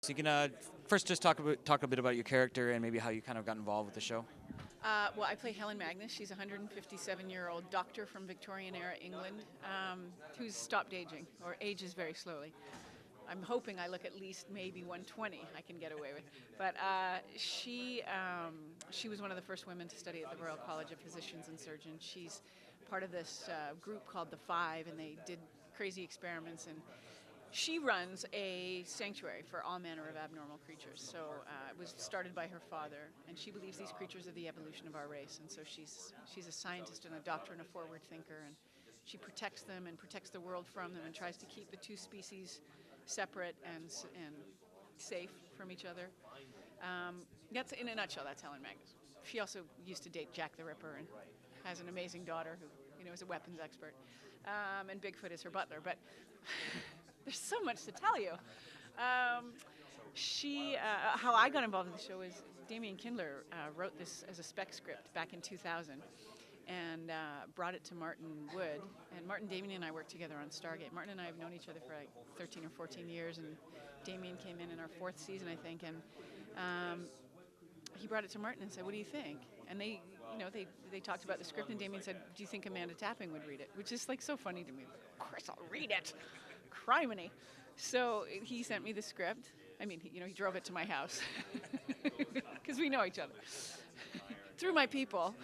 So you can first just talk a bit about your character and maybe how you kind of got involved with the show. Well, I play Helen Magnus. She's a 157-year-old doctor from Victorian-era England who's stopped aging, or ages very slowly. I'm hoping I look at least maybe 120 I can get away with. But she was one of the first women to study at the Royal College of Physicians and Surgeons. She's part of this group called the Five, and they did crazy experiments. And she runs a sanctuary for all manner of abnormal creatures. So it was started by her father, and she believes these creatures are the evolution of our race. And so she's a scientist and a doctor and a forward thinker, and she protects them and protects the world from them and tries to keep the two species separate and safe from each other. That's in a nutshell. That's Helen Magnus. She also used to date Jack the Ripper and has an amazing daughter who is a weapons expert. And Bigfoot is her butler. But there's so much to tell you. How I got involved in the show is Damien Kindler wrote this as a spec script back in 2000 and brought it to Martin Wood. And Martin, Damien, and I worked together on Stargate. Martin and I have known each other for like 13 or 14 years, and Damien came in our fourth season, I think, and he brought it to Martin and said, "What do you think?" And they talked about the script, and Damien said, "Do you think Amanda Tapping would read it?" Which is like so funny to me. Of course I'll read it. Criminy. So he sent me the script. I mean, he drove it to my house because we know each other through my people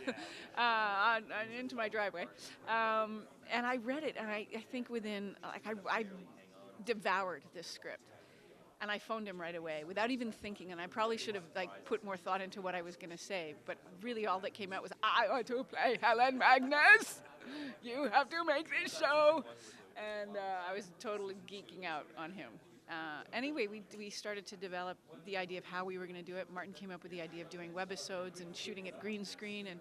into my driveway. And I read it, and I think within I devoured this script. And I phoned him right away without even thinking, and I probably should have put more thought into what I was going to say, but really all that came out was, "I want to play Helen Magnus. You have to make this show." And I was totally geeking out on him. Anyway, we started to develop the idea of how we were going to do it. Martin came up with the idea of doing webisodes and shooting it green screen, and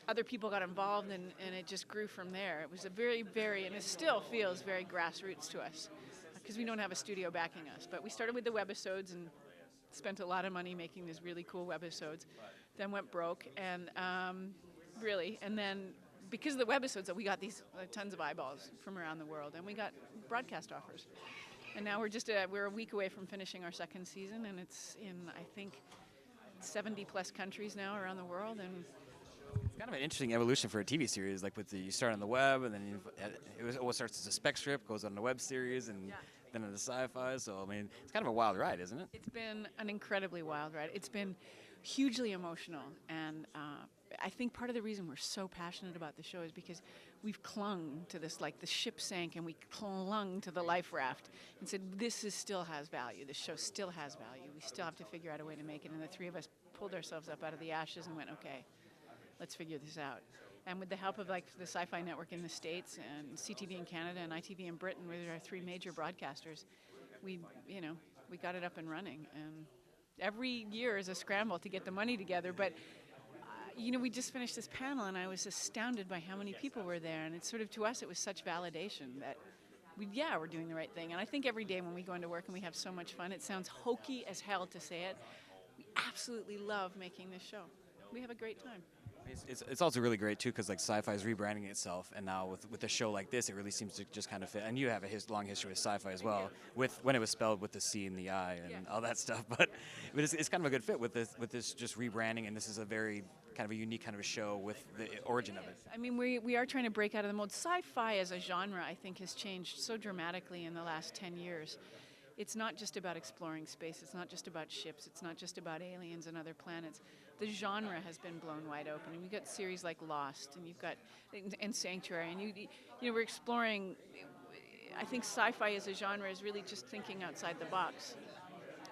other people got involved, and it just grew from there. It was a very, very, and it still feels very grassroots to us because we don't have a studio backing us. But we started with the webisodes and spent a lot of money making these really cool webisodes, then went broke, and and then because of the webisodes, we got these tons of eyeballs from around the world, and we got broadcast offers. And now we're a week away from finishing our second season, and it's in, I think, 70 plus countries now around the world. And it's kind of an interesting evolution for a TV series, like you start on the web, and then it starts as a spec script, goes on a web series, and then into sci-fi. So I mean, it's kind of a wild ride, isn't it? It's been an incredibly wild ride. It's been hugely emotional, and I think part of the reason we're so passionate about the show is because we've clung to this, like the ship sank and we clung to the life raft and said, still has value. This show still has value. We still have to figure out a way to make it. And the three of us pulled ourselves up out of the ashes and went, okay, let's figure this out. And with the help of the Sci-Fi Network in the States and CTV in Canada and ITV in Britain, which are our three major broadcasters, we got it up and running. And every year is a scramble to get the money together, but we just finished this panel, and I was astounded by how many people were there. And it's sort of, to us, it was such validation that, we're doing the right thing. And I think every day when we go into work and we have so much fun, it sounds hokey as hell to say it, we absolutely love making this show. We have a great time. It's also really great, too, because sci-fi is rebranding itself, and now with a show like this, it really seems to just kind of fit. And you have a long history with sci-fi as well, with when it was spelled with the C and the I and all that stuff. But it's kind of a good fit with this just rebranding, and this is a very kind of a unique kind of a show with the origin of it. I mean, we are trying to break out of the mold. Sci-fi as a genre, I think, has changed so dramatically in the last 10 years. It's not just about exploring space. It's not just about ships. It's not just about aliens and other planets. The genre has been blown wide open, and we've got series like Lost, and you've got and Sanctuary, and we're exploring. I think sci-fi as a genre is really just thinking outside the box.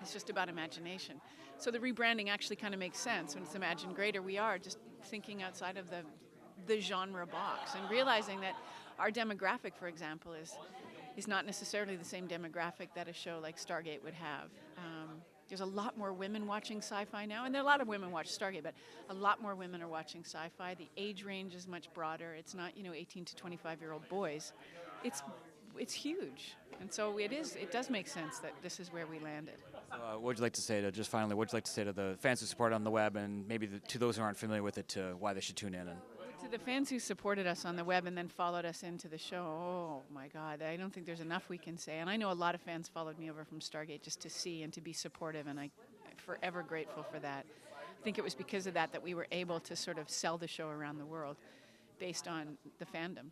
It's just about imagination. So the rebranding actually kind of makes sense when it's Imagine Greater. We are just thinking outside of the genre box and realizing that our demographic, for example, is not necessarily the same demographic that a show like Stargate would have. There's a lot more women watching sci-fi now, and there are a lot of women watch Stargate, but a lot more women are watching sci-fi. The age range is much broader. It's not 18 to 25-year-old boys. It's huge, and so it does make sense that this is where we landed. What would you like to say to the fans who support it on the web, and maybe to those who aren't familiar with it, to why they should tune in? To the fans who supported us on the web and then followed us into the show, oh my God, I don't think there's enough we can say. And I know a lot of fans followed me over from Stargate just to see and to be supportive, and I'm forever grateful for that. I think it was because of that that we were able to sort of sell the show around the world based on the fandom.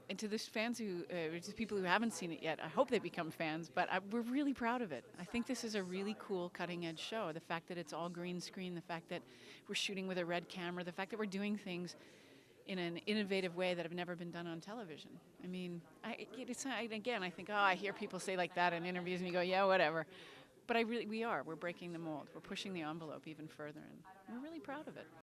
And to the fans to people who haven't seen it yet, I hope they become fans, but we're really proud of it. I think this is a really cool cutting edge show. The fact that it's all green screen, the fact that we're shooting with a red camera, the fact that we're doing things in an innovative way that have never been done on television. I mean, again, I think, oh, I hear people say like that in interviews and you go, yeah, whatever. But we are. We're breaking the mold. We're pushing the envelope even further, and we're really proud of it.